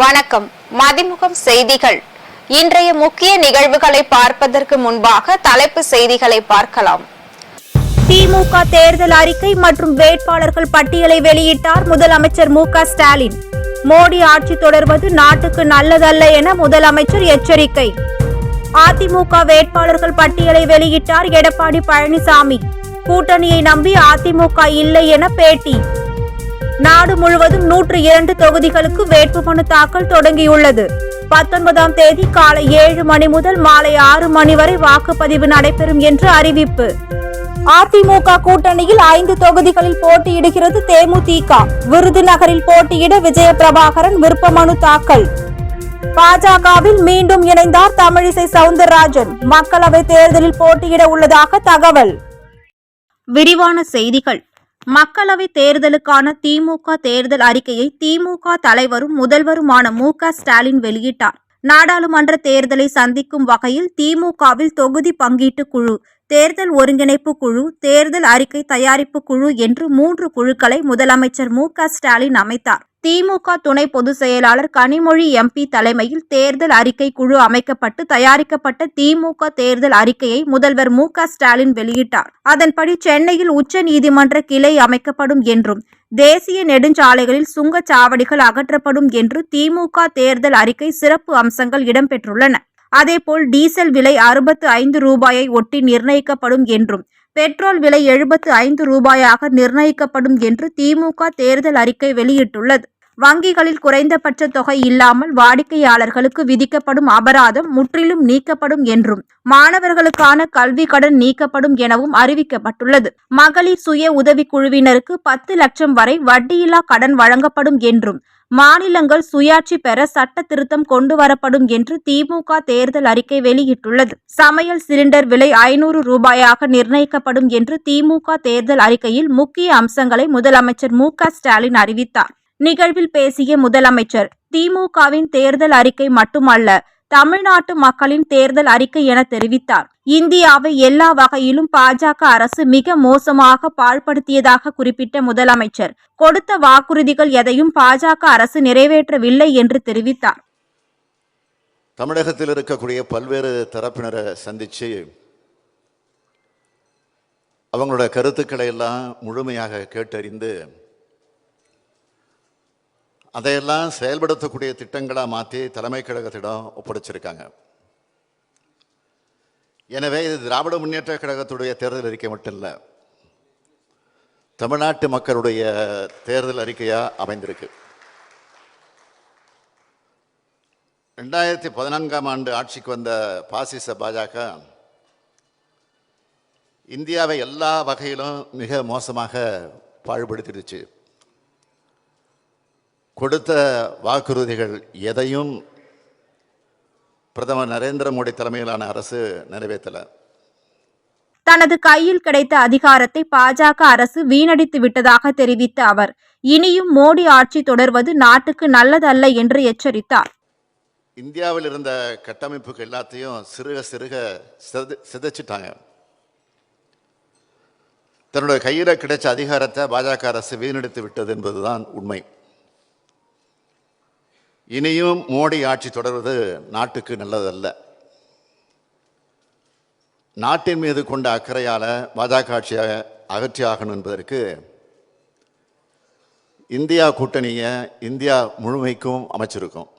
வணக்கம். மதிமுகம் செய்திகள். இன்றைய முக்கிய நிகழ்வுகளை பார்ப்பதற்கு முன்பாக தலைப்பு செய்திகளை பார்க்கலாம். திமுக தேர்தல் அறிக்கை மற்றும் வேட்பாளர்கள் பட்டியலை வெளியிட்டார் முதலமைச்சர் மு.க.ஸ்டாலின். மோடி ஆட்சி தொடர்வது நாட்டுக்கு நல்லதல்ல என முதலமைச்சர் எச்சரிக்கை. அதிமுக வேட்பாளர்கள் பட்டியலை வெளியிட்டார் எடப்பாடி பழனிசாமி. கூட்டணியை நம்பி அதிமுக இல்லை என பேட்டி. நாடு முழுவதும் 102 தொகுதிகளுக்கு வேட்புமனு தாக்கல் தொடங்கியுள்ளது. 19ஆம் தேதி காலை 7 மணி முதல் மாலை 6 மணி வரை வாக்குப்பதிவு நடைபெறும் என்று அறிவிப்பு. அதிமுக கூட்டணியில் 5 தொகுதிகளில் போட்டியிடுகிறது தேமுதிக. விருதுநகரில் போட்டியிட விஜயபிரபாகரன் விருப்பமனு தாக்கல். பாஜகவில் மீண்டும் இணைந்தார் தமிழிசை சவுந்தரராஜன். மக்களவை தேர்தலில் போட்டியிட உள்ளதாக தகவல். விரிவான செய்திகள். மக்களவை தேர்தலுக்கான திமுக தேர்தல் அறிக்கையை திமுக தலைவரும் முதல்வருமான மு.க.ஸ்டாலின் வெளியிட்டார். நாடாளுமன்ற தேர்தலை சந்திக்கும் வகையில் திமுகவில் தொகுதி பங்கீட்டு குழு, தேர்தல் ஒருங்கிணைப்பு குழு, தேர்தல் அறிக்கை தயாரிப்பு குழு என்று 3 குழுக்களை முதலமைச்சர் மு.க.ஸ்டாலின் அமைத்தார். திமுக துணை பொதுச் செயலாளர் கனிமொழி எம்பி தலைமையில் தேர்தல் அறிக்கை குழு அமைக்கப்பட்டு தயாரிக்கப்பட்ட திமுக தேர்தல் அறிக்கையை முதல்வர் மு.க.ஸ்டாலின் வெளியிட்டார். அதன்படி சென்னையில் உச்ச நீதிமன்ற கிளை அமைக்கப்படும் என்றும், தேசிய நெடுஞ்சாலைகளில் சுங்கச்சாவடிகள் அகற்றப்படும் என்று திமுக தேர்தல் அறிக்கை சிறப்பு அம்சங்கள் இடம்பெற்றுள்ளன. அதேபோல் டீசல் விலை 65 ரூபாயை ஒட்டி நிர்ணயிக்கப்படும் என்றும், பெட்ரோல் விலை 75 ரூபாயாக நிர்ணயிக்கப்படும் என்று திமுக தேர்தல் அறிக்கை வெளியிட்டுள்ளது. வங்கிகளில் குறைந்தபட்ச தொகை இல்லாமல் வாடிக்கையாளர்களுக்கு விதிக்கப்படும் அபராதம் முற்றிலும் நீக்கப்படும் என்றும், மாணவர்களுக்கான கல்வி கடன் நீக்கப்படும் எனவும் அறிவிக்கப்பட்டுள்ளது. மகளிர் சுய உதவிக்குழுவினருக்கு 10 லட்சம் வரை வட்டியில்லா கடன் வழங்கப்படும் என்றும், மாநிலங்கள் சுயாட்சி பெற சட்ட திருத்தம் கொண்டு வரப்படும் என்று திமுக தேர்தல் அறிக்கை வெளியிட்டுள்ளது. சமையல் சிலிண்டர் விலை 500 ரூபாயாக நிர்ணயிக்கப்படும் என்று திமுக தேர்தல் அறிக்கையில் முக்கிய அம்சங்களை முதலமைச்சர் மு.க.ஸ்டாலின் அறிவித்தார். நிகழ்வில் பேசிய முதலமைச்சர், திமுகவின் தேர்தல் அறிக்கை மட்டுமல்ல, தமிழ்நாட்டு மக்களின் தேர்தல் அறிக்கை என தெரிவித்தார். இந்தியாவை எல்லா வகையிலும் பாஜக அரசு மிக மோசமாக பாழ்படுத்தியதாக குறிப்பிட்ட முதலமைச்சர், கொடுத்த வாக்குறுதிகள் எதையும் பாஜக அரசு நிறைவேற்றவில்லை என்று தெரிவித்தார். தமிழகத்தில் இருக்கக்கூடிய பல்வேறு தரப்பினரை சந்திச்சு அவங்களோட கருத்துக்களை எல்லாம் முழுமையாக கேட்டறிந்து அதையெல்லாம் செயல்படுத்தக்கூடிய திட்டங்களாக மாற்றி தலைமை கழகத்திடம் ஒப்படைச்சிருக்காங்க. எனவே இது திராவிட முன்னேற்ற கழகத்துடைய தேர்தல் அறிக்கை மட்டும் இல்லை, தமிழ்நாட்டு மக்களுடைய தேர்தல் அறிக்கையாக அமைந்திருக்கு. 2014ஆம் ஆண்டு ஆட்சிக்கு வந்த பாசிச பாஜக இந்தியாவை எல்லா வகையிலும் மிக மோசமாக பாழ்படுத்திடுச்சு. கொடுத்த வாக்குறுதிகள் எதையும் பிரதமர் நரேந்திர மோடி தலைமையிலான அரசு நிறைவேற்றல. தனது கையில் கிடைத்த அதிகாரத்தை பாஜக அரசு வீணடித்து விட்டதாக தெரிவித்த அவர், இனியும் மோடி ஆட்சி தொடர்வது நாட்டுக்கு நல்லதல்ல என்று எச்சரித்தார். இந்தியாவில் இருந்த கட்டமைப்புகள் எல்லாத்தையும் சிறுக சிதைச்சிட்டாங்க. தன்னுடைய கையில் கிடைச்ச அதிகாரத்தை பாஜக அரசு வீணடித்து விட்டது என்பதுதான் உண்மை. இனியும் மோடி ஆட்சி தொடர்வது நாட்டுக்கு நல்லதல்ல. நாட்டின் மீது கொண்ட அக்கறையால் பாஜக ஆட்சியை அகற்றியாகணும் என்பதற்கு இந்தியா கூட்டணியை இந்தியா முழுமைக்கும் அமைச்சிருக்கும்.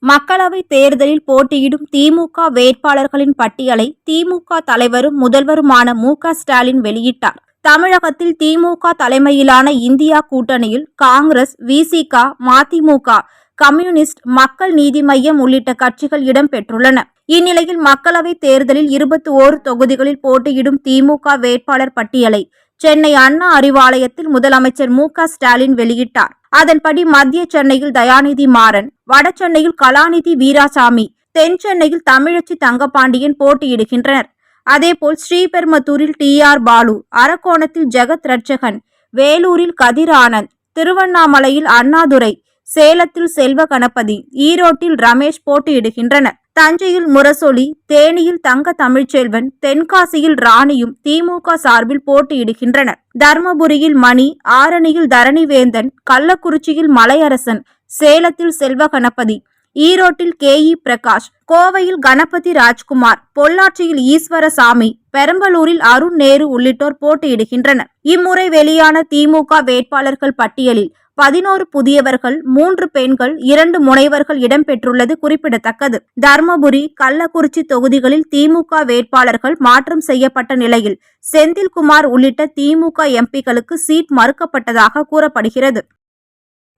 மக்களவை தேர்தலில் போட்டியிடும் திமுக வேட்பாளர்களின் பட்டியலை திமுக தலைவரும் முதல்வருமான மு.க.ஸ்டாலின் வெளியிட்டார். தமிழகத்தில் திமுக தலைமையிலான இந்தியா கூட்டணியில் காங்கிரஸ், விசிக, மதிமுக, கம்யூனிஸ்ட், மக்கள் நீதி மய்யம் உள்ளிட்ட கட்சிகள் இடம்பெற்றுள்ளன. இந்நிலையில் மக்களவை தேர்தலில் 21 தொகுதிகளில் போட்டியிடும் திமுக வேட்பாளர் பட்டியலை சென்னை அண்ணா அறிவாலயத்தில் முதலமைச்சர் மு.க.ஸ்டாலின் வெளியிட்டார். அதன்படி மத்திய சென்னையில் தயாநிதி மாறன், வட சென்னையில் கலாநிதி வீராசாமி, தென் சென்னையில் தமிழச்சி தங்கபாண்டியன் போட்டியிடுகின்றனர். அதேபோல் ஸ்ரீபெரும்புதூரில் டி.ஆர். பாலு, அரக்கோணத்தில் ஜெகத் ரட்சகன், வேலூரில் கதிர் ஆனந்த், திருவண்ணாமலையில் அண்ணாதுரை, சேலத்தில் செல்வ கணபதி, ஈரோட்டில் ரமேஷ் போட்டியிடுகின்றனர். தஞ்சையில் முரசொலி, தேனியில் தங்க தமிழ்ச்செல்வன், தென்காசியில் ராணியும் திமுக சார்பில் போட்டியிடுகின்றனர். தர்மபுரியில் மணி, ஆரணியில் தரணிவேந்தன், கள்ளக்குறிச்சியில் மலையரசன், சேலத்தில் செல்வகணபதி, ஈரோட்டில் KE பிரகாஷ், கோவையில் கணபதி ராஜ்குமார், பொள்ளாச்சியில் ஈஸ்வரசாமி, பெரம்பலூரில் அருண் நேரு உள்ளிட்டோர் போட்டியிடுகின்றனர். இம்முறை வெளியான திமுக வேட்பாளர்கள் பட்டியலில் 11 புதியவர்கள், 3 பெண்கள், 2 முனைவர்கள் இடம்பெற்றுள்ளது குறிப்பிடத்தக்கது. தர்மபுரி, கள்ளக்குறிச்சி தொகுதிகளில் திமுக வேட்பாளர்கள் மாற்றம் செய்யப்பட்ட நிலையில் செந்தில்குமார் உள்ளிட்ட திமுக MPக்களுக்கு சீட் மறுக்கப்பட்டதாக கூறப்படுகிறது.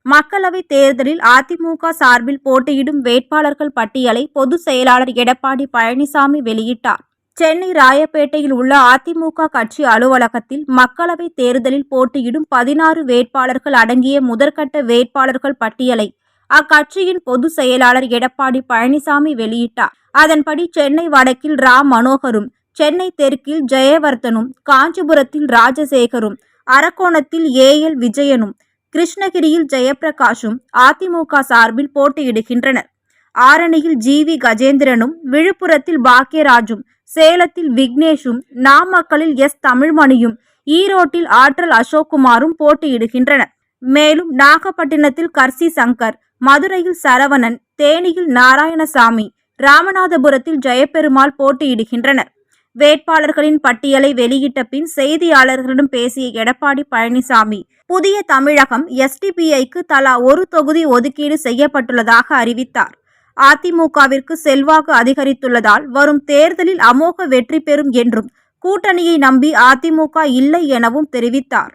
மக்களவைத் தேர்தலில் அதிமுக சார்பில் போட்டியிடும் வேட்பாளர்கள் பட்டியலை பொதுச் செயலாளர் எடப்பாடி பழனிசாமி வெளியிட்டார். சென்னை ராயப்பேட்டையில் உள்ள அதிமுக கட்சி அலுவலகத்தில் மக்களவைத் தேர்தலில் போட்டியிடும் 16 வேட்பாளர்கள் அடங்கிய முதற்கட்ட வேட்பாளர்கள் பட்டியலை அக்கட்சியின் பொதுச் செயலாளர் எடப்பாடி பழனிசாமி வெளியிட்டார். அதன்படி சென்னை வடக்கில் ரா மனோகரும், சென்னை தெற்கில் ஜெயவர்தனும், காஞ்சிபுரத்தில் ராஜசேகரும், அரக்கோணத்தில் AL விஜயனும், கிருஷ்ணகிரியில் ஜெயப்பிரகாஷும் அதிமுக சார்பில் போட்டியிடுகின்றனர். ஆரணியில் GV கஜேந்திரனும், விழுப்புரத்தில் பாக்கியராஜும், சேலத்தில் விக்னேஷும், நாமக்கலில் S தமிழ்மணியும், ஈரோட்டில் ஆற்றல் அசோக்குமாரும் போட்டியிடுகின்றனர். மேலும் நாகப்பட்டினத்தில் கர்சி சங்கர், மதுரையில் சரவணன், தேனியில் நாராயணசாமி, ராமநாதபுரத்தில் ஜெயபெருமாள் போட்டியிடுகின்றனர். வேட்பாளர்களின் பட்டியலை வெளியிட்ட பின் செய்தியாளர்களிடம் பேசிய எடப்பாடி பழனிசாமி, புதிய தமிழகம் SDPIக்கு தலா 1 தொகுதி ஒதுக்கீடு செய்யப்பட்டுள்ளதாக அறிவித்தார். அதிமுகவிற்கு செல்வாக்கு அதிகரித்துள்ளதால் வரும் தேர்தலில் அமோக வெற்றி பெறும் என்றும், கூட்டணியை நம்பி அதிமுக இல்லை எனவும் தெரிவித்தார்.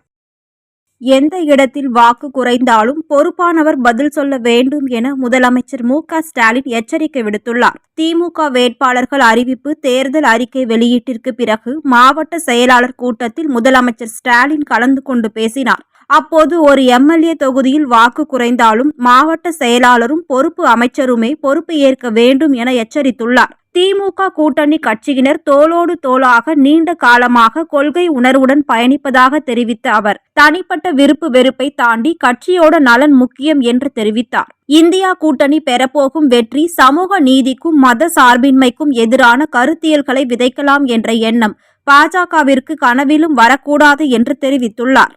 எந்த இடத்தில் வாக்கு குறைந்தாலும் பொறுப்பானவர் பதில் சொல்ல வேண்டும் என முதலமைச்சர் மு.க.ஸ்டாலின் எச்சரிக்கை விடுத்துள்ளார். திமுக வேட்பாளர்கள் அறிவிப்பு தேர்தல் அறிக்கை வெளியீட்டிற்கு பிறகு மாவட்ட செயலாளர் கூட்டத்தில் முதலமைச்சர் ஸ்டாலின் கலந்து கொண்டு பேசினார். அப்போது ஒரு MLA தொகுதியில் வாக்கு குறைந்தாலும் மாவட்ட செயலாளரும் பொறுப்பு அமைச்சருமே பொறுப்பு ஏற்க வேண்டும் என எச்சரித்துள்ளார். திமுக கூட்டணி கட்சியினர் தோளோடு தோளாக நீண்ட காலமாக கொள்கை உணர்வுடன் பயணிப்பதாக தெரிவித்த அவர், தனிப்பட்ட விருப்பு வெறுப்பை தாண்டி கட்சியோட நலன் முக்கியம் என்று தெரிவித்தார். இந்தியா கூட்டணி பெறப்போகும் வெற்றி சமூக நீதிக்கும் மத சார்பின்மைக்கும் எதிரான கருத்தியல்களை விதைக்கலாம் என்ற எண்ணம் பாஜகவிற்கு கனவிலும் வரக்கூடாது என்று தெரிவித்துள்ளார்.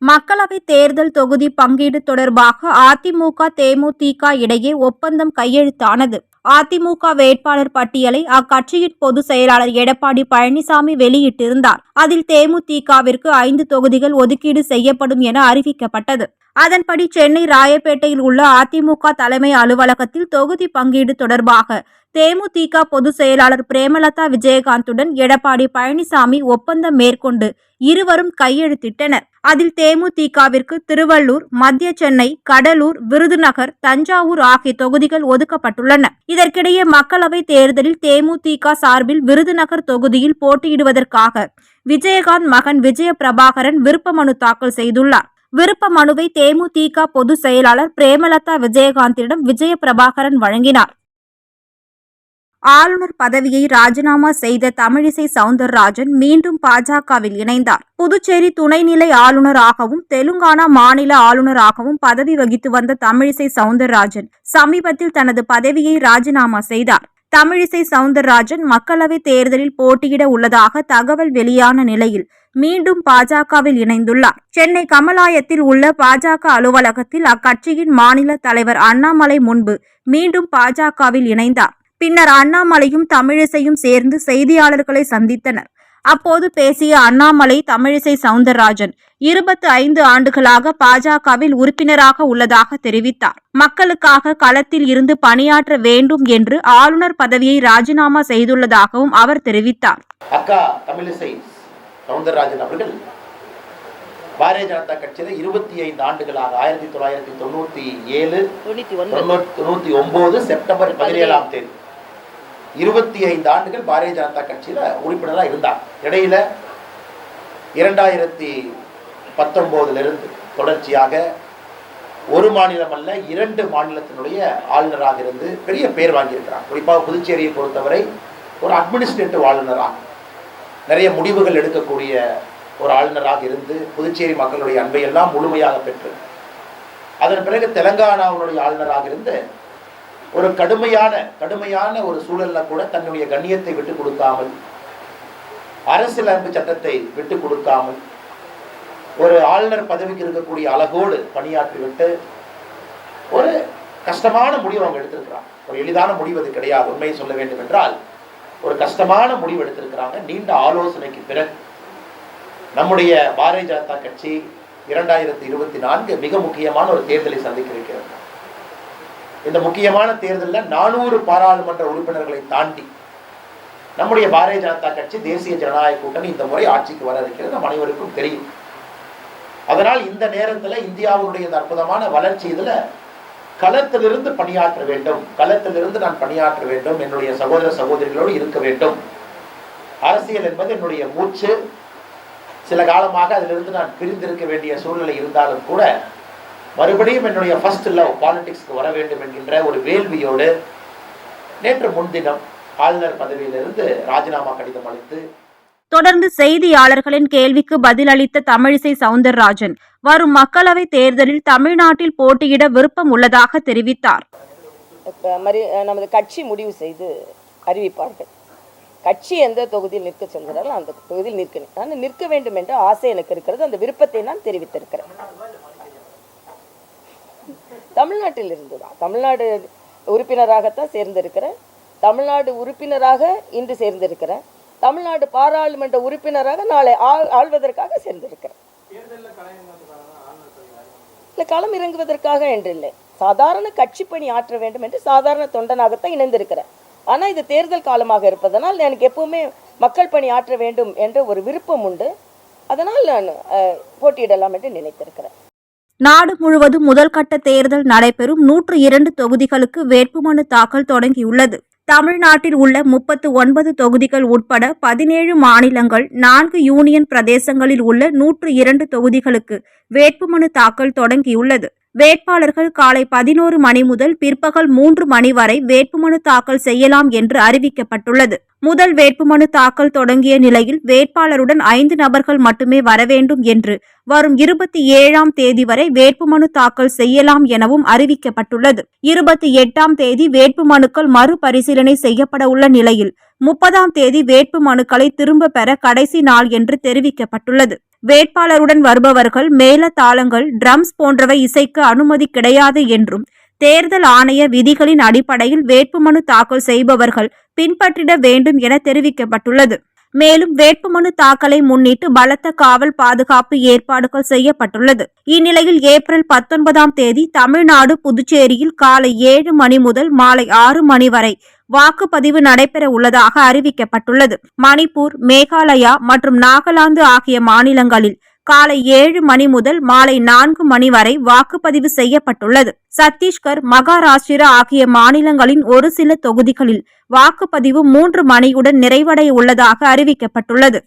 மக்களவைத் தேர்தல் தொகுதி பங்கீடு தொடர்பாக அதிமுக தேமுதிக இடையே ஒப்பந்தம் கையெழுத்தானது. அதிமுக வேட்பாளர் பட்டியலை அக்கட்சியின் பொதுச் செயலாளர் எடப்பாடி பழனிசாமி வெளியிட்டிருந்தார். அதில் தேமுதிகவிற்கு 5 தொகுதிகள் ஒதுக்கீடு செய்யப்படும் என அறிவிக்கப்பட்டது. அதன்படி சென்னை ராயப்பேட்டையில் உள்ள அதிமுக தலைமை அலுவலகத்தில் தொகுதி பங்கீடு தொடர்பாக தேமுதிக பொதுச் செயலாளர் பிரேமலதா விஜயகாந்துடன் எடப்பாடி பழனிசாமி ஒப்பந்தம் மேற்கொண்டு இருவரும் கையெழுத்திட்டனர். அதில் தேமுதிகவிற்கு திருவள்ளூர், மத்திய சென்னை, கடலூர், விருதுநகர், தஞ்சாவூர் ஆகிய தொகுதிகள் ஒதுக்கப்பட்டுள்ளன. இதற்கிடையே மக்களவைத் தேர்தலில் தேமுதிக சார்பில் விருதுநகர் தொகுதியில் போட்டியிடுவதற்காக விஜயகாந்த் மகன் விஜய பிரபாகரன் விருப்ப மனு தாக்கல் செய்துள்ளார். விருப்ப மனுவை தேமுதிக பொதுச் செயலாளர் பிரேமலதா விஜயகாந்திடம் விஜய பிரபாகரன் வழங்கினார். ஆளுநர் பதவியை ராஜினாமா செய்த தமிழிசை சவுந்தரராஜன் மீண்டும் பாஜகவில் இணைந்தார். புதுச்சேரி துணைநிலை ஆளுநராகவும் தெலுங்கானா மாநில ஆளுநராகவும் பதவி வகித்து வந்த தமிழிசை சவுந்தரராஜன் சமீபத்தில் தனது பதவியை ராஜினாமா செய்தார். தமிழிசை சவுந்தரராஜன் மக்களவைத் தேர்தலில் போட்டியிட உள்ளதாக தகவல் வெளியான நிலையில் மீண்டும் பாஜகவில் இணைந்துள்ளார். சென்னை கமலாயத்தில் உள்ள பாஜக அலுவலகத்தில் அக்கட்சியின் மாநில தலைவர் அண்ணாமலை முன்பு மீண்டும் பாஜகவில் இணைந்தார். பின்னர் அண்ணாமலையும் தமிழிசையும் சேர்ந்து செய்தியாளர்களை சந்தித்தனர். அப்போது பேசிய அண்ணாமலை, தமிழிசை சவுந்தரராஜன் 25 ஆண்டுகளாக பாஜகவில் உறுப்பினராக உள்ளதாக தெரிவித்தார். மக்களுக்காக களத்தில் இருந்து பணியாற்ற வேண்டும் என்று ஆளுநர் பதவியை ராஜினாமா செய்துள்ளதாகவும் அவர் தெரிவித்தார். அக்கா தமிழிசை சவுந்தரராஜன் அவர்கள் பாரதிய ஜனதா கட்சியில் 25 ஆண்டுகளாக 1997 99 செப்டம்பர் 17ஆம் தேதி 25 ஆண்டுகள் பாரதிய ஜனதா கட்சியில் உறுப்பினராக இருந்தார். இடையில 2019 தொடர்ச்சியாக ஒரு மாநிலம் அல்ல 2 மாநிலத்தினுடைய ஆளுநராக இருந்து பெரிய பேர் வாங்கியிருக்கிறார். குறிப்பாக புதுச்சேரியை பொறுத்தவரை ஒரு அட்மினிஸ்ட்ரேட்டிவ் ஆளுநராக நிறைய முடிவுகள் எடுக்கக்கூடிய ஒரு ஆளுநராக இருந்து புதுச்சேரி மக்களுடைய அன்பை எல்லாம் முழுமையாக பெற்று அதன் பிறகு தெலங்கானாவுடைய ஆளுநராக இருந்து ஒரு கடுமையான ஒரு சூழல்ல கூட தன்னுடைய கண்ணியத்தை விட்டு கொடுக்காமல், அரசியலமைப்பு சட்டத்தை விட்டு கொடுக்காமல், ஒரு ஆளுநர் பதவிக்கு இருக்கக்கூடிய அழகோடு பணியாற்றிவிட்டு ஒரு கஷ்டமான முடிவு அவங்க எடுத்திருக்கிறாங்க. ஒரு எளிதான முடிவு அது கிடையாது. உண்மையை சொல்ல வேண்டும் என்றால் ஒரு கஷ்டமான முடிவு எடுத்திருக்கிறாங்க. நீண்ட ஆலோசனைக்கு பிறகு நம்முடைய பாரதிய ஜனதா கட்சி 2024 மிக முக்கியமான ஒரு தேர்தலை சந்திக்க இருக்கிறது. இந்த முக்கியமான தேர்தலில் 400 பாராளுமன்ற உறுப்பினர்களை தாண்டி நம்முடைய பாரதிய ஜனதா கட்சி தேசிய ஜனநாயக கூட்டணி இந்த முறை ஆட்சிக்கு வர இருக்கிறது, நம் அனைவருக்கும் தெரியும். அதனால் இந்த நேரத்தில் இந்தியாவுடைய இந்த அற்புதமான வளர்ச்சி இதில் களத்திலிருந்து பணியாற்ற வேண்டும், களத்திலிருந்து நான் பணியாற்ற வேண்டும், என்னுடைய சகோதர சகோதரிகளோடு இருக்க வேண்டும். அரசியல் என்பது என்னுடைய மூச்சு. சில காலமாக அதிலிருந்து நான் பிரிந்திருக்க வேண்டிய சூழ்நிலை இருந்தாலும் கூட மறுபடியும் என்னுடைய ஃபர்ஸ்ட் லவ் பாலிடிக்ஸ்க்கு வர வேண்டும் என்கின்ற ஒரு வேள்வியோடு நேற்று முன்தினம் ஆளுநர் பதவியிலிருந்து ராஜினாமா கடிதம் அளித்து தொடர்ந்து செய்தியாளர்களின் கேள்விக்கு பதிலளித்த தமிழிசை சவுந்தரராஜன் வரும் மக்களவை தேர்தலில் தமிழ்நாட்டில் போட்டியிட விருப்பம் உள்ளதாக தெரிவித்தார். நமது கட்சி முடிவு செய்து அறிவிப்பார்கள். கட்சி எந்த தொகுதியில் நிற்க சொல்கிறார்கள் அந்த தொகுதியில் நிற்க வேண்டும் என்ற ஆசை எனக்கு இருக்கிறது. அந்த விருப்பத்தை நான் தெரிவித்திருக்கிறேன். தமிழ்நாட்டில் இருந்துதான், தமிழ்நாடு உறுப்பினராகத்தான் சேர்ந்திருக்கிறேன். தமிழ்நாடு உறுப்பினராக இன்று சேர்ந்திருக்கிறேன். தமிழ்நாடு பாராளுமன்ற உறுப்பினராக நாளை ஆள்வதற்காக சேர்ந்திருக்கிறேன். இல்லை, களம் இறங்குவதற்காக என்றில்லை, சாதாரண கட்சி பணி ஆற்ற வேண்டும் என்று சாதாரண தொண்டனாகத்தான் இணைந்திருக்கிறேன். ஆனால் இது தேர்தல் காலமாக இருப்பதனால் எனக்கு எப்பவுமே மக்கள் பணி ஆற்ற வேண்டும் என்ற ஒரு விருப்பம் உண்டு. அதனால் நான் போட்டியிடலாம் என்று நினைத்திருக்கிறேன். நாடு முழுவதும் முதல் கட்ட தேர்தல் நடைபெறும் 102 தொகுதிகளுக்கு வேட்புமனு தாக்கல் தொடங்கியுள்ளது. தமிழ்நாட்டில் உள்ள 39 தொகுதிகள் உட்பட 17 மாநிலங்கள், 4 யூனியன் பிரதேசங்களில் உள்ள 102 தொகுதிகளுக்கு வேட்புமனு தாக்கல் தொடங்கியுள்ளது. வேட்பாளர்கள் காலை 11 மணி முதல் பிற்பகல் 3 மணி வரை வேட்புமனு தாக்கல் செய்யலாம் என்று அறிவிக்கப்பட்டுள்ளது. முதல் வேட்புமனு தாக்கல் தொடங்கிய நிலையில் வேட்பாளருடன் 5 நபர்கள் மட்டுமே வரவேண்டும் என்று வரும் 27ஆம் தேதி வரை வேட்புமனு தாக்கல் செய்யலாம் எனவும் அறிவிக்கப்பட்டுள்ளது. 28ஆம் தேதி வேட்புமனுக்கள் மறுபரிசீலனை செய்யப்பட உள்ள நிலையில் 30ஆம் தேதி வேட்புமனுக்களை திரும்ப பெற கடைசி நாள் என்று தெரிவிக்கப்பட்டுள்ளது. வேட்பாளருடன் வருபவர்கள் மேளதாளங்கள், ட்ரம்ஸ் போன்றவை இசைக்க அனுமதி கிடையாது என்றும் தேர்தல் ஆணைய விதிகளின் அடிப்படையில் வேட்புமனு தாக்கல் செய்பவர்கள் பின்பற்றிட வேண்டும் என தெரிவிக்கப்பட்டுள்ளது. மேலும் வேட்புமனு தாக்கலை முன்னிட்டு பலத்த காவல் பாதுகாப்பு ஏற்பாடுகள் செய்யப்பட்டுள்ளது. இந்நிலையில் ஏப்ரல் 19ஆம் தேதி தமிழ்நாடு, புதுச்சேரியில் காலை 7 மணி முதல் மாலை 6 மணி வரை வாக்குப்பதிவு நடைபெற உள்ளதாக அறிவிக்கப்பட்டுள்ளது. மணிப்பூர், மேகாலயா மற்றும் நாகாலாந்து ஆகிய மாநிலங்களில் காலை 7 மணி முதல் மாலை 4 மணி வரை வாக்குப்பதிவு செய்யப்பட்டுள்ளது. சத்தீஸ்கர், மகாராஷ்டிரா ஆகிய மாநிலங்களின் ஒரு சில தொகுதிகளில் வாக்குப்பதிவு 3 மணியுடன் நிறைவடைய உள்ளதாக அறிவிக்கப்பட்டுள்ளது.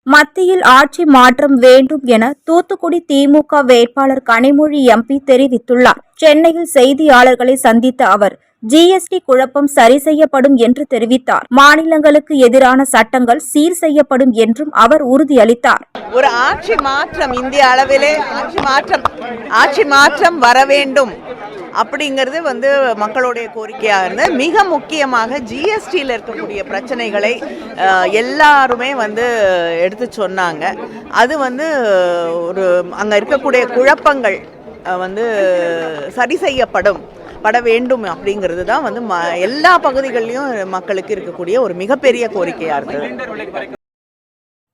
மத்தியில் ஆட்சி மாற்றம் வேண்டும் என தூத்துக்குடி திமுக வேட்பாளர் கனிமொழி எம்பி தெரிவித்துள்ளார். சென்னையில் செய்தியாளர்களை சந்தித்த அவர் ஜிஎஸ்டி குழப்பம் சரி செய்யப்படும் என்று தெரிவித்தார். மாநிலங்களுக்கு எதிரான சட்டங்கள் சீர் செய்யப்படும் என்றும் அவர் உறுதியளித்தார். ஒரு ஆட்சி மாற்றம், இந்திய அளவிலே ஆட்சி மாற்றம் வர வேண்டும் அப்படிங்கிறது மக்களுடைய கோரிக்கையாக இருந்தது. மிக முக்கியமாக ஜிஎஸ்டியில் இருக்கக்கூடிய பிரச்சனைகளை எல்லாருமே எடுத்து சொன்னாங்க. அது ஒரு அங்கே இருக்கக்கூடிய குழப்பங்கள் சரி செய்யப்படும் பட வேண்டும் அப்படிங்கிறது தான் எல்லா பகுதிகளிலும் மக்களுக்கு இருக்கக்கூடிய ஒரு மிகப்பெரிய கோரிக்கையா இருந்தது.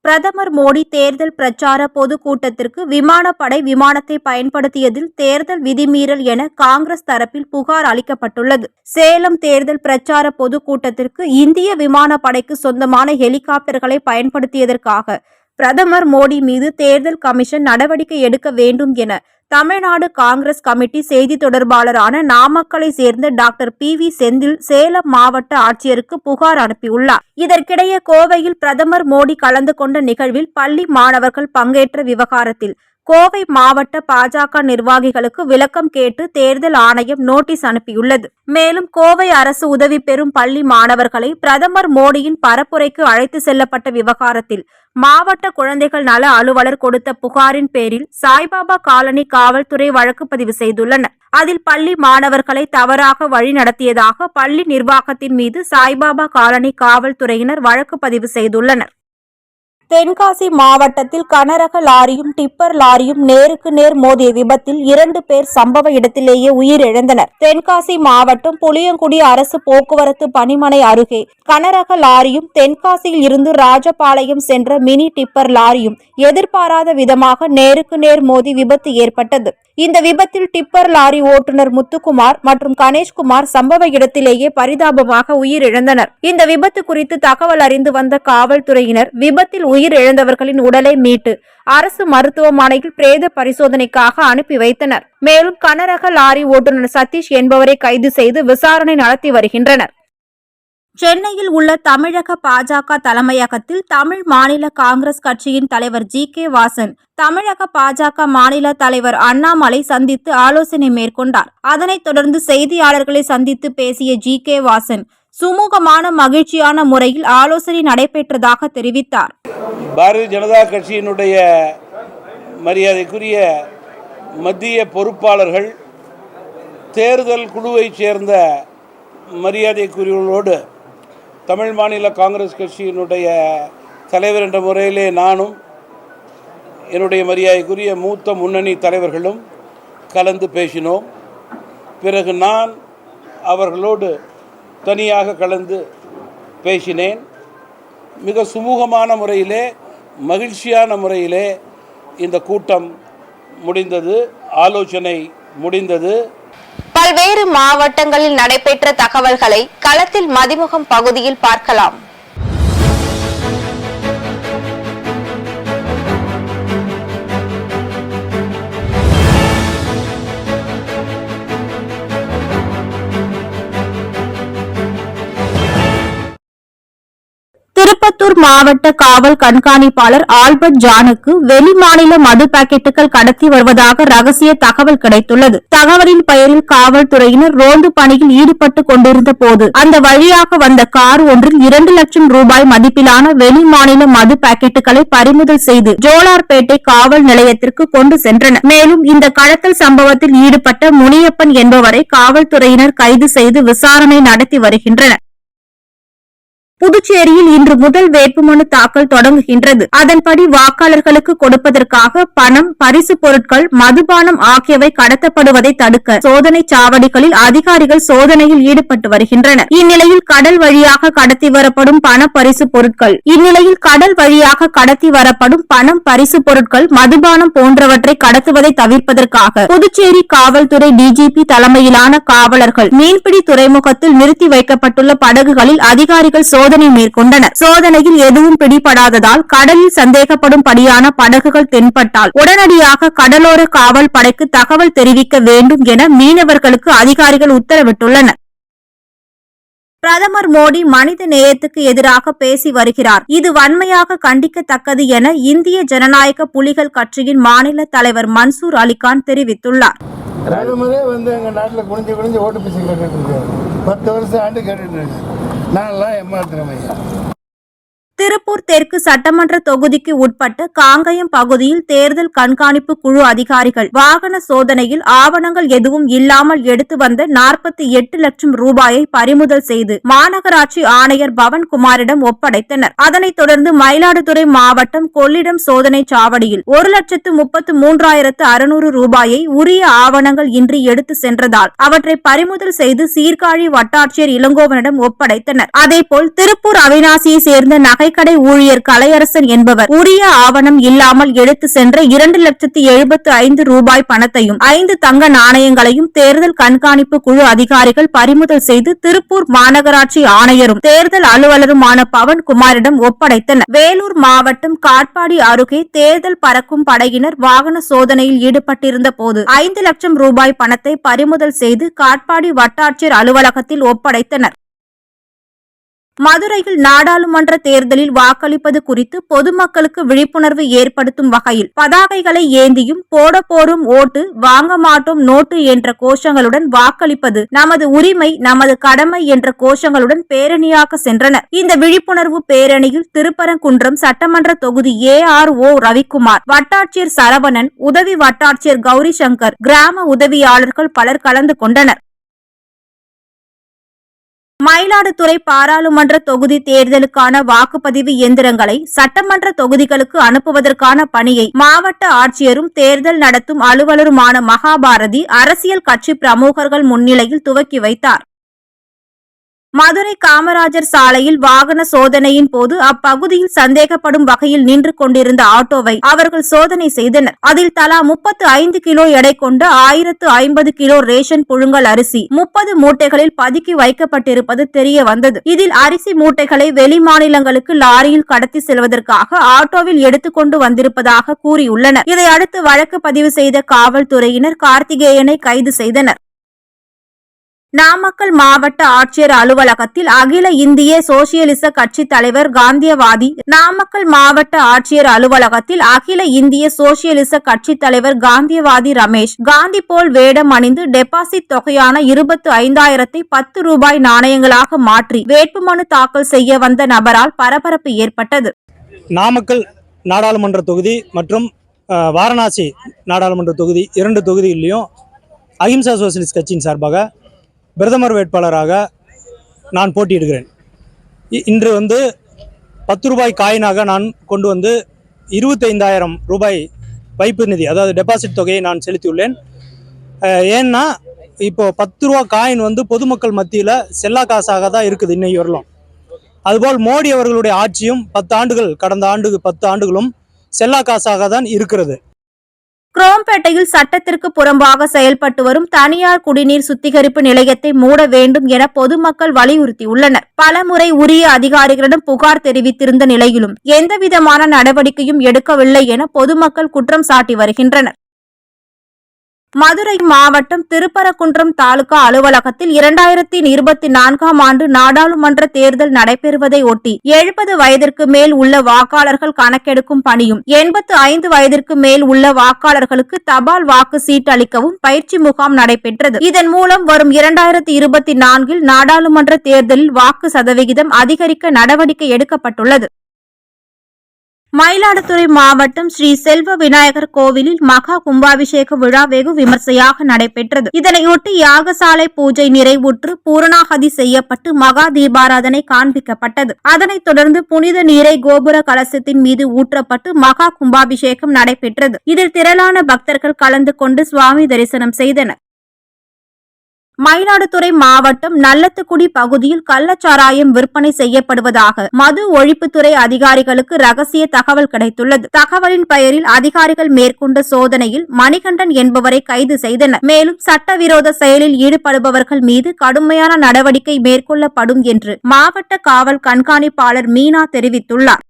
பிரதமர் மோடி தேர்தல் பிரச்சார பொதுக்கூட்டத்திற்கு விமானப்படை விமானத்தை பயன்படுத்தியதில் தேர்தல் விதிமீறல் என காங்கிரஸ் தரப்பில் புகார் அளிக்கப்பட்டுள்ளது. சேலம் தேர்தல் பிரச்சார பொதுக்கூட்டத்திற்கு இந்திய விமானப்படைக்கு சொந்தமான ஹெலிகாப்டர்களை பயன்படுத்தியதற்காக பிரதமர் மோடி மீது தேர்தல் கமிஷன் நடவடிக்கை எடுக்க வேண்டும் என தமிழ்நாடு காங்கிரஸ் கமிட்டி செய்தி தொடர்பாளரான நாமக்கலை சேர்ந்த டாக்டர் PV செந்தில் சேலம் மாவட்ட ஆட்சியருக்கு புகார் அனுப்பியுள்ளார். இதற்கிடையே கோவையில் பிரதமர் மோடி கலந்து கொண்ட நிகழ்வில் பள்ளி மாணவர்கள் பங்கேற்ற விவகாரத்தில் கோவை மாவட்ட பாஜக நிர்வாகிகளுக்கு விளக்கம் கேட்டு தேர்தல் ஆணையம் நோட்டீஸ் அனுப்பியுள்ளது. மேலும் கோவை அரசு உதவி பெறும் பள்ளி மாணவர்களை பிரதமர் மோடியின் பரப்புரைக்கு அழைத்து செல்லப்பட்ட விவகாரத்தில் மாவட்ட குழந்தைகள் நல அலுவலர் கொடுத்த புகாரின் பேரில் சாய்பாபா காலனி காவல்துறை வழக்கு பதிவு செய்துள்ளனர். அதில் பள்ளி மாணவர்களை தவறாக வழிநடத்தியதாக பள்ளி நிர்வாகத்தின் மீது சாய்பாபா காலனி காவல்துறையினர் வழக்கு பதிவு செய்துள்ளனர். தென்காசி மாவட்டத்தில் கனரக லாரியும் டிப்பர் லாரியும் நேருக்கு நேர் மோதிய விபத்தில் 2 பேர் சம்பவ இடத்திலேயே உயிரிழந்தனர். தென்காசி மாவட்டம் புளியங்குடி அரசு போக்குவரத்து பணிமனை அருகே கனரக லாரியும் தென்காசியில் இருந்து ராஜபாளையம் சென்ற மினி டிப்பர் லாரியும் எதிர்பாராத விதமாக நேருக்கு நேர் மோதி விபத்து ஏற்பட்டது. இந்த விபத்தில் டிப்பர் லாரி ஓட்டுநர் முத்துக்குமார் மற்றும் கணேஷ்குமார் சம்பவ இடத்திலேயே பரிதாபமாக உயிரிழந்தனர். இந்த விபத்து குறித்து தகவல் அறிந்து வந்த காவல்துறையினர் விபத்தில் உயிரிழந்தவர்களின் உடலை மீட்டு அரசு மருத்துவமனையில் பிரேத பரிசோதனைக்காக அனுப்பி வைத்தனர். மேலும் கனரக லாரி ஓட்டுநர் சதீஷ் என்பவரை கைது செய்து விசாரணை நடத்தி வருகின்றனர். சென்னையில் உள்ள தமிழக பாஜக தலைமையகத்தில் தமிழ் மாநில காங்கிரஸ் கட்சியின் தலைவர் ஜி.கே. வாசன் தமிழக பாஜக மாநில தலைவர் அண்ணாமலை சந்தித்து ஆலோசனை மேற்கொண்டார். அதனைத் தொடர்ந்து செய்தியாளர்களை சந்தித்து பேசிய ஜி.கே. வாசன் சுமூகமான மகிழ்ச்சியான முறையில் ஆலோசனை நடைபெற்றதாக தெரிவித்தார். பாரதிய ஜனதா கட்சியினுடைய மரியாதைக்குரிய மத்திய பொறுப்பாளர்கள் தேர்தல் குழுவைச் சேர்ந்த மரியாதைக்குரியவர்களோடு தமிழ் மாநில காங்கிரஸ் கட்சியினுடைய தலைவர் என்ற முறையிலே நானும் என்னுடைய மரியாதைக்குரிய மூத்த முன்னணி தலைவர்களும் கலந்து பேசினோம். பிறகு நான் அவர்களோடு தனியாக கலந்து பேசினேன். மிக சுமூகமான முறையிலே மகிழ்ச்சியான முறையிலே இந்த கூட்டம் முடிந்தது, ஆலோசனை முடிந்தது. பல்வேறு மாவட்டங்களில் நடைபெற்ற தகவல்களை களத்தில் மதிமுகம் பகுதியில் பார்க்கலாம். திருப்பத்தூர் மாவட்ட காவல் கண்காணிப்பாளர் ஆல்பர்ட் ஜானுக்கு வெளிமாநில மது பாக்கெட்டுகள் கடத்தி வருவதாக ரகசிய தகவல் கிடைத்துள்ளது. தகவலின் பெயரில் காவல்துறையினர் ரோந்து பணியில் ஈடுபட்டு கொண்டிருந்த போது அந்த வழியாக வந்த கார் ஒன்றில் 2 லட்சம் ரூபாய் மதிப்பிலான வெளிமாநில மது பாக்கெட்டுகளை பறிமுதல் செய்து ஜோலார்பேட்டை காவல் நிலையத்திற்கு கொண்டு சென்றனர். மேலும் இந்த கடத்தல் சம்பவத்தில் ஈடுபட்ட முனியப்பன் என்பவரை காவல்துறையினர் கைது செய்து விசாரணை நடத்தி வருகின்றனர். புதுச்சேரியில் இன்று முதல் வேட்புமனு தாக்கல் தொடங்குகின்றது. அதன்படி வாக்காளர்களுக்கு கொடுப்பதற்காக பணம், பரிசு பொருட்கள், மதுபானம் ஆகியவை கடத்தப்படுவதை தடுக்க சோதனை சாவடிகளில் அதிகாரிகள் சோதனையில் ஈடுபட்டு வருகின்றனர். இந்நிலையில் கடல் வழியாக கடத்தி வரப்படும் பணம், பரிசு பொருட்கள், மதுபானம் போன்றவற்றை கடத்துவதை தவிர்ப்பதற்காக புதுச்சேரி காவல்துறை டிஜிபி தலைமையிலான காவலர்கள் மீன்பிடி துறைமுகத்தில் நிறுத்தி வைக்கப்பட்டுள்ள படகுகளில் அதிகாரிகள் சோதனை மேற்கொண்டனர். சோதனையில் எதுவும் பிடிபடாததால் கடலில் சந்தேகப்படும்படியான படகுகள் தென்பட்டால் உடனடியாக கடலோர காவல் படைக்கு தகவல் தெரிவிக்க வேண்டும் என மீனவர்களுக்கு அதிகாரிகள் உத்தரவிட்டுள்ளனர். பிரதமர் மோடி மனித நேயத்துக்கு எதிராக பேசி வருகிறார். இது வன்மையாக கண்டிக்கத்தக்கது என இந்திய ஜனநாயக புலிகள் கட்சியின் மாநில தலைவர் மன்சூர் அலிகான் தெரிவித்துள்ளார். பிரதமரே எங்க நாட்டில் குனிஞ்சு ஓட்டு பிச்சை கேட்டுட்டு இருக்காரு. 10 வருஷம் ஆண்டு கேட்டுட்டு இருக்காரு. நான்லாம் ஏமாத்துறேன் ஐயா. திருப்பூர் தெற்கு சட்டமன்ற தொகுதிக்கு உட்பட்ட காங்கயம் பகுதியில் தேர்தல் கண்காணிப்பு குழு அதிகாரிகள் வாகன சோதனையில் ஆவணங்கள் எதுவும் இல்லாமல் எடுத்து வந்த 48 லட்சம் ரூபாயை பறிமுதல் செய்து மாநகராட்சி ஆணையர் பவன்குமாரிடம் ஒப்படைத்தனர். அதனைத் தொடர்ந்து மயிலாடுதுறை மாவட்டம் கொள்ளிடம் சோதனை சாவடியில் 1,33,600 ரூபாயை உரிய ஆவணங்கள் இன்றி எடுத்து சென்றதால் அவற்றை பறிமுதல் செய்து சீர்காழி வட்டாட்சியர் இளங்கோவனிடம் ஒப்படைத்தனர். அதேபோல் திருப்பூர் அவிநாசியை சேர்ந்த நகைக்கடை ஊழியர் கலையரசன் என்பவர் உரிய ஆவணம் இல்லாமல் எடுத்து சென்ற 2,75,000 ரூபாய் பணத்தையும் 5 தங்க நாணயங்களையும் தேர்தல் கண்காணிப்பு குழு அதிகாரிகள் பறிமுதல் செய்து திருப்பூர் மாநகராட்சி ஆணையரும் தேர்தல் அலுவலருமான பவன்குமாரிடம் ஒப்படைத்தனர். வேலூர் மாவட்டம் காட்பாடி அருகே தேர்தல் பறக்கும் படையினர் வாகன சோதனையில் ஈடுபட்டிருந்த போது 5 லட்சம் ரூபாய் பணத்தை பறிமுதல் செய்து காட்பாடி வட்டாட்சியர் அலுவலகத்தில் ஒப்படைத்தனர். மதுரையில் நாடாளுமன்ற தேர்தலில் வாக்களிப்பது குறித்து பொதுமக்களுக்கு விழிப்புணர்வு ஏற்படுத்தும் வகையில் பதாகைகளை ஏந்தியும் போட போரும் ஓட்டு வாங்க மாட்டோம் நோட்டு என்ற கோஷங்களுடன் வாக்களிப்பது நமது உரிமை நமது கடமை என்ற கோஷங்களுடன் பேரணியாக சென்றனர். இந்த விழிப்புணர்வு பேரணியில் திருப்பரங்குன்றம் சட்டமன்ற தொகுதி ARO ரவிக்குமார், வட்டாட்சியர் சரவணன், உதவி வட்டாட்சியர் கௌரி சங்கர், கிராம உதவியாளர்கள் பலர் கலந்து கொண்டனர். மயிலாடுதுறை பாராளுமன்ற தொகுதி தேர்தலுக்கான வாக்குப்பதிவு இயந்திரங்களை சட்டமன்ற தொகுதிகளுக்கு அனுப்புவதற்கான பணியை மாவட்ட ஆட்சியரும் தேர்தல் நடத்தும் அலுவலருமான மகாபாரதி அரசியல் கட்சி பிரமுகர்கள் முன்னிலையில் துவக்கி வைத்தார். மதுரை காமராஜர் சாலையில் வாகன சோதனையின் போது அப்பகுதியில் சந்தேகப்படும் வகையில் நின்று கொண்டிருந்த ஆட்டோவை அவர்கள் சோதனை செய்தனர். அதில் தலா 35 கிலோ எடை கொண்ட 1050 கிலோ ரேஷன் புழுங்கல் அரிசி 30 மூட்டைகளில் பதுக்கி வைக்கப்பட்டிருப்பது தெரிய வந்தது. இதில் அரிசி மூட்டைகளை வெளி மாநிலங்களுக்கு லாரியில் கடத்தி செல்வதற்காக ஆட்டோவில் எடுத்துக்கொண்டு வந்திருப்பதாக கூறியுள்ளனர். இதையடுத்து வழக்கு பதிவு செய்த காவல்துறையினர் கார்த்திகேயனை கைது செய்தனர். நாமக்கல் மாவட்ட ஆட்சியர் அலுவலகத்தில் அகில இந்திய சோசியலிச கட்சி தலைவர் காந்தியவாதி நாமக்கல் மாவட்ட ஆட்சியர் அலுவலகத்தில் அகில இந்திய சோசியலிச கட்சி தலைவர் காந்தியவாதி ரமேஷ் காந்தி போல் வேடம் அணிந்து டெபாசிட் தொகையான 25,000 10 ரூபாய் நாணயங்களாக மாற்றி வேட்புமனு தாக்கல் செய்ய வந்த நபரால் பரபரப்பு ஏற்பட்டது. நாமக்கல் நாடாளுமன்ற தொகுதி மற்றும் வாரணாசி நாடாளுமன்ற தொகுதி 2 தொகுதிகளிலும் அஹிம்சா சோசியலிஸ்ட் கட்சியின் சார்பாக பிரதமர் வேட்பாளராக நான் போட்டியிடுகிறேன். இன்று 10 ரூபாய் காயினாக நான் கொண்டு 25,000 ரூபாய் வைப்பு நிதி, அதாவது டெபாசிட் தொகையை நான் செலுத்தியுள்ளேன். ஏன்னா இப்போ 10 ரூபா காயின் பொதுமக்கள் மத்தியில் செல்லா காசாக தான் இருக்குது இன்னைக்கு வரலாம். அதுபோல் மோடி அவர்களுடைய ஆட்சியும் 10 ஆண்டுகள், கடந்த 10 ஆண்டுகளும் செல்லா காசாக தான் இருக்கிறது. குரோம்பேட்டையில் சட்டத்திற்கு புறம்பாக செயல்பட்டு வரும் தனியார் குடிநீர் சுத்திகரிப்பு நிலையத்தை மூட வேண்டும் என பொதுமக்கள் வலியுறுத்தியுள்ளனர். பலமுறை உரிய அதிகாரிகளிடம் புகார் தெரிவித்திருந்த நிலையிலும் எந்தவிதமான நடவடிக்கையும் எடுக்கவில்லை என பொதுமக்கள் குற்றம் சாட்டி வருகின்றனர். மதுரை மாவட்டம் திருப்பரங்குன்றம் தாலுகா அலுவலகத்தில் 2024ஆம் ஆண்டு நாடாளுமன்ற தேர்தல் நடைபெறுவதை ஒட்டி 70 வயதிற்கு மேல் உள்ள வாக்காளர்கள் கணக்கெடுக்கும் பணியும் 85 வயதிற்கு மேல் உள்ள வாக்காளர்களுக்கு தபால் வாக்கு சீட்டு அளிக்கவும் பயிற்சி முகாம் நடைபெற்றது. இதன் மூலம் வரும் 2024இல் நாடாளுமன்ற தேர்தலில் வாக்கு சதவிகிதம் அதிகரிக்க நடவடிக்கை எடுக்கப்பட்டுள்ளது. மயிலாடுதுறை மாவட்டம் ஸ்ரீ செல்வ விநாயகர் கோவிலில் மகா கும்பாபிஷேக விழா வெகு விமர்சையாக நடைபெற்றது. இதனையொட்டி யாகசாலை பூஜை நிறைவுற்று பூரணாகதி செய்யப்பட்டு மகா தீபாராதனை காண்பிக்கப்பட்டது. அதனைத் தொடர்ந்து புனித நீரை கோபுர கலசத்தின் மீது ஊற்றப்பட்டு மகா கும்பாபிஷேகம் நடைபெற்றது. இதில் திரளான பக்தர்கள் கலந்து கொண்டு சுவாமி தரிசனம் செய்தனர். மயிலாடுதுறை மாவட்டம் நல்லத்துக்குடி பகுதியில் கள்ளச்சாராயம் விற்பனை செய்யப்படுவதாக மது ஒழிப்புத்துறை அதிகாரிகளுக்கு ரகசிய தகவல் கிடைத்துள்ளது. தகவலின் பெயரில் அதிகாரிகள் மேற்கொண்ட சோதனையில் மணிகண்டன் என்பவரை கைது செய்தனர். மேலும் சட்டவிரோத செயலில் ஈடுபடுபவர்கள் மீது கடுமையான நடவடிக்கை மேற்கொள்ளப்படும் என்று மாவட்ட காவல் கண்காணிப்பாளர் மீனா தெரிவித்துள்ளார்.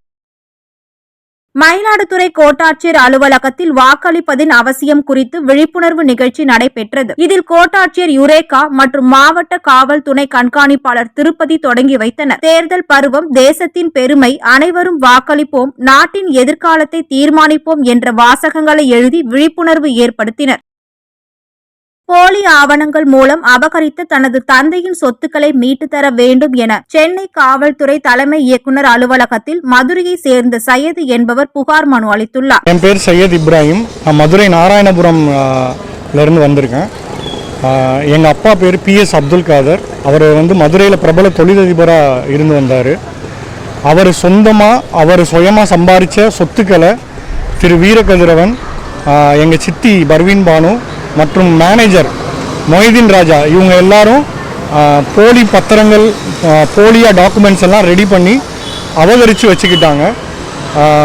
மயிலாடுதுறை கோட்டாட்சியர் அலுவலகத்தில் வாக்களிப்பதின் அவசியம் குறித்து விழிப்புணர்வு நிகழ்ச்சி நடைபெற்றது. இதில் கோட்டாட்சியர் யுரேகா மற்றும் மாவட்ட காவல் துணை கண்காணிப்பாளர் திருப்பதி தொடங்கி வைத்தனர். தேர்தல் பருவம், தேசத்தின் பெருமை, அனைவரும் வாக்களிப்போம், நாட்டின் எதிர்காலத்தை தீர்மானிப்போம் என்ற வாசகங்களை எழுதி விழிப்புணர்வு ஏற்படுத்தினர். போலி ஆவணங்கள் மூலம் அபகரித்த தனது தந்தையின் சொத்துக்களை மீட்டு தர வேண்டும் என சென்னை காவல்துறை தலைமை இயக்குநர் அலுவலகத்தில் மதுரையை சேர்ந்த சையது என்பவர் புகார் மனு அளித்துள்ளார். என் பேர் சையத் இப்ராஹிம். நான் மதுரை நாராயணபுரம் இருந்து வந்திருக்கேன். எங்கள் அப்பா பேர் PS அப்துல் காதர். அவர் மதுரையில் பிரபல தொழிலதிபராக இருந்து வந்தார். அவர் சுயமாக சம்பாதிச்ச சொத்துக்களை திரு வீரகதிரவன், எங்கள் சித்தி பர்வீன் பானு மற்றும் மேனேஜர் மொய்தீன் ராஜா, இவங்க எல்லாரும் போலி பத்திரங்கள், போலியாக டாக்குமெண்ட்ஸ் எல்லாம் ரெடி பண்ணி அபகரித்து வச்சுக்கிட்டாங்க.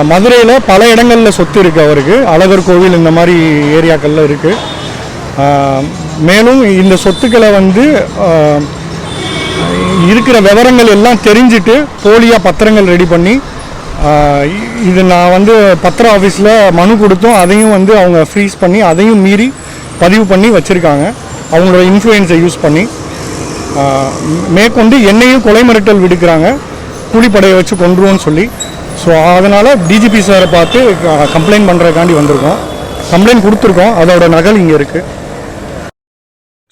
மதுரையில் பல இடங்களில் சொத்து இருக்குது அவருக்கு. அழகர் கோவில் இந்த மாதிரி ஏரியாக்களில் இருக்குது. மேலும் இந்த சொத்துக்களை இருக்கிற விவரங்கள் எல்லாம் தெரிஞ்சுட்டு போலியாக பத்திரங்கள் ரெடி பண்ணி இது நான் பத்திர ஆஃபீஸில் மனு கொடுத்தோம். அதையும் அவங்க ஃப்ரீஸ் பண்ணி அதையும் மீறி பதிவு பண்ணி வச்சுருக்காங்க. அவங்களோட இன்ஃப்ளூயன்ஸை யூஸ் பண்ணி மேற்கொண்டு என்னையும் கொலை மிரட்டல் விடுக்கிறாங்க. கூலிப்படையை வச்சு கொண்டுருவோன்னு சொல்லி. ஸோ அதனால் டிஜிபி சாரை பார்த்து கம்ப்ளைண்ட் பண்ணுறதுக்காண்டி வந்திருக்கோம். கம்ப்ளைண்ட் கொடுத்துருக்கோம், அதோட நகல் இங்கே இருக்குது.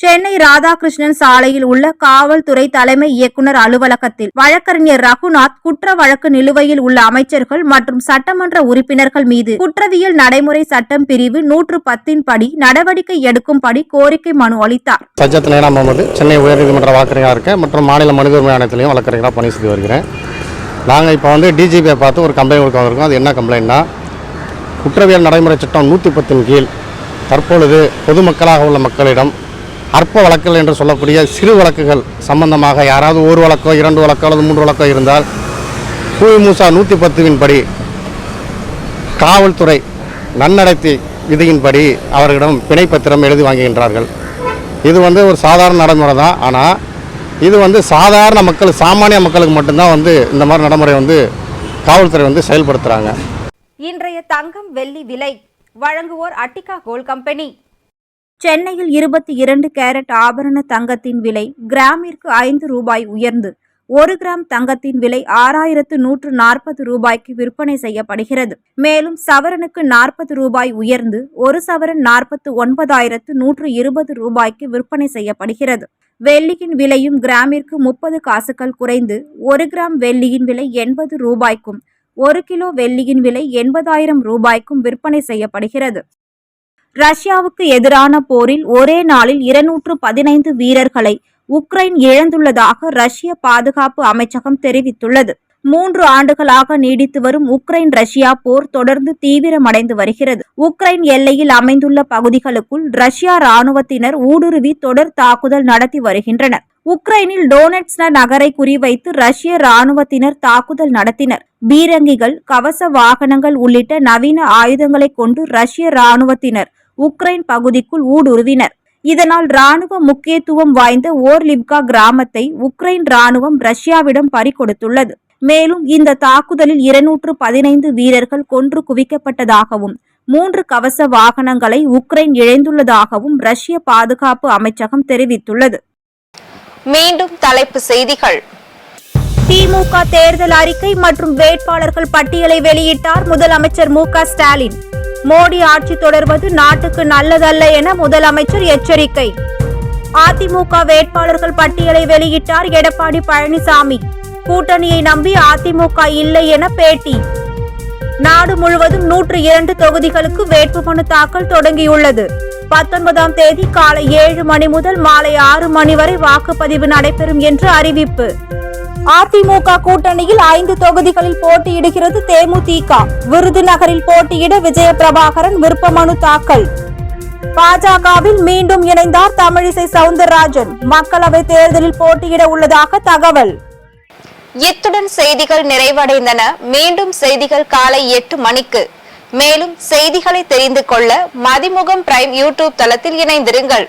சென்னை ராதாகிருஷ்ணன் சாலையில் உள்ள காவல்துறை தலைமை இயக்குநர் அலுவலகத்தில் வழக்கறிஞர் ரகுநாத் குற்ற வழக்கு நிலுவையில் உள்ள அமைச்சர்கள் மற்றும் சட்டமன்ற உறுப்பினர்கள் மீது குற்றவியல் நடைமுறை சட்டம் பிரிவு 110 படி நடவடிக்கை எடுக்கும்படி கோரிக்கை மனு அளித்தார். சஜ்ஜத் நேனா முகமது, சென்னை உயர்நீதிமன்ற வழக்கறிஞராக இருக்கேன் மற்றும் மாநில மனித உரிமை ஆணையத்திலையும் வழக்கறிஞராக பணி செய்து வருகிறேன். நாங்கள் இப்போ டிஜிபியை பார்த்து ஒரு கம்ப்ளைண்ட் கொடுக்க வந்திருக்கோம். அது என்ன கம்ப்ளைண்ட்னா, குற்றவியல் நடைமுறை சட்டம் 110 கீழ் தற்பொழுது பொதுமக்களாக உள்ள மக்களிடம் அற்ப வழக்குகள் என்று சொல்லக்கூடிய சிறு வழக்குகள் சம்பந்தமாக யாராவது ஒரு வழக்கோ 2 வழக்கோ அல்லது 3 வழக்கோ இருந்தால் புவிமூசா 110 படி காவல்துறை நன்னடத்தை விதியின்படி அவர்களிடம் பிணைப்பத்திரம் எழுதி வாங்குகின்றார்கள். இது ஒரு சாதாரண நடைமுறை தான். ஆனால் இது சாதாரண மக்கள், சாமானிய மக்களுக்கு மட்டும்தான் இந்த மாதிரி நடைமுறை காவல்துறை செயல்படுத்துகிறாங்க. இன்றைய தங்கம் வெள்ளி விலை வழங்குவோர் அட்டிகா கோல்ட் கம்பெனி. சென்னையில் 22 கேரட் ஆபரண தங்கத்தின் விலை கிராமிற்கு 5 ரூபாய் உயர்ந்து 1 கிராம் தங்கத்தின் விலை 6140 ரூபாய்க்கு விற்பனை செய்யப்படுகிறது. மேலும் சவரனுக்கு 40 ரூபாய் உயர்ந்து 1 சவரன் 49,120 ரூபாய்க்கு விற்பனை செய்யப்படுகிறது. வெள்ளியின் விலையும் கிராமிற்கு 30 காசுகள் குறைந்து 1 கிராம் வெள்ளியின் விலை 80 ரூபாய்க்கும் 1 கிலோ வெள்ளியின் விலை 80,000 ரூபாய்க்கும் விற்பனை செய்யப்படுகிறது. ரஷ்யாவுக்கு எதிரான போரில் ஒரே நாளில் 215 வீரர்களை உக்ரைன் இழந்துள்ளதாக ரஷ்ய பாதுகாப்பு அமைச்சகம் தெரிவித்துள்ளது. 3 ஆண்டுகளாக நீடித்து வரும் உக்ரைன் ரஷ்யா போர் தொடர்ந்து தீவிரமடைந்து வருகிறது. உக்ரைன் எல்லையில் அமைந்துள்ள பகுதிகளுக்குள் ரஷ்யா ராணுவத்தினர் ஊடுருவி தொடர் தாக்குதல் நடத்தி வருகின்றனர். உக்ரைனில் டோனெட்ஸ்க் நகரை குறிவைத்து ரஷ்ய ராணுவத்தினர் தாக்குதல் நடத்தினர். பீரங்கிகள், கவச வாகனங்கள் உள்ளிட்ட நவீன ஆயுதங்களை கொண்டு ரஷ்ய ராணுவத்தினர் உக்ரைன் பகுதிக்குள் ஊடுருவினர். இதனால் ராணுவ முக்கியத்துவம் வாய்ந்த ஓர்லிவ்கா கிராமத்தை உக்ரைன் ராணுவம் ரஷ்யாவிடம் பறிகொடுத்துள்ளது. மேலும் இந்த தாக்குதலில் 215 வீரர்கள் கொன்று குவிக்கப்பட்டதாகவும் 3 கவச வாகனங்களை உக்ரைன் இழந்துள்ளதாகவும் ரஷ்ய பாதுகாப்பு அமைச்சகம் தெரிவித்துள்ளது. மீண்டும் தலைப்பு செய்திகள். திமுக தேர்தல் அறிக்கை மற்றும் வேட்பாளர்கள் பட்டியலை வெளியிட்டார் முதலமைச்சர் மு க ஸ்டாலின். மோடி ஆட்சி தொடர்வது நாட்டுக்கு நல்லதல்ல என முதலமைச்சர் எச்சரிக்கை. அதிமுக வேட்பாளர்கள் பட்டியலை வெளியிட்டார் எடப்பாடி பழனிசாமி. கூட்டணியை நம்பி அதிமுக இல்லை என பேட்டி. நாடு முழுவதும் 102 தொகுதிகளுக்கு வேட்புமனு தாக்கல் தொடங்கியுள்ளது. 19ஆம் தேதி காலை 7 மணி முதல் மாலை 6 மணி வரை வாக்குப்பதிவு நடைபெறும் என்று அறிவிப்பு. அதிமுக கூட்டணியில் 5 தொகுதிகளில் போட்டியிடுகிறது தேமுதிக. விருதுநகரில் போட்டியிட விஜயபிரபாகரன் விருப்பமனு தாக்கல். பாஜகவில் மீண்டும் இணைந்தார் தமிழிசை சவுந்தரராஜன். மக்களவை தேர்தலில் போட்டியிட உள்ளதாக தகவல். இத்துடன் செய்திகள் நிறைவடைந்தன. மீண்டும் செய்திகள் காலை 8 மணிக்கு. மேலும் செய்திகளை தெரிந்து கொள்ள மதிமுகம் பிரைம் யூடியூப் தளத்தில் இணைந்திருங்கள்.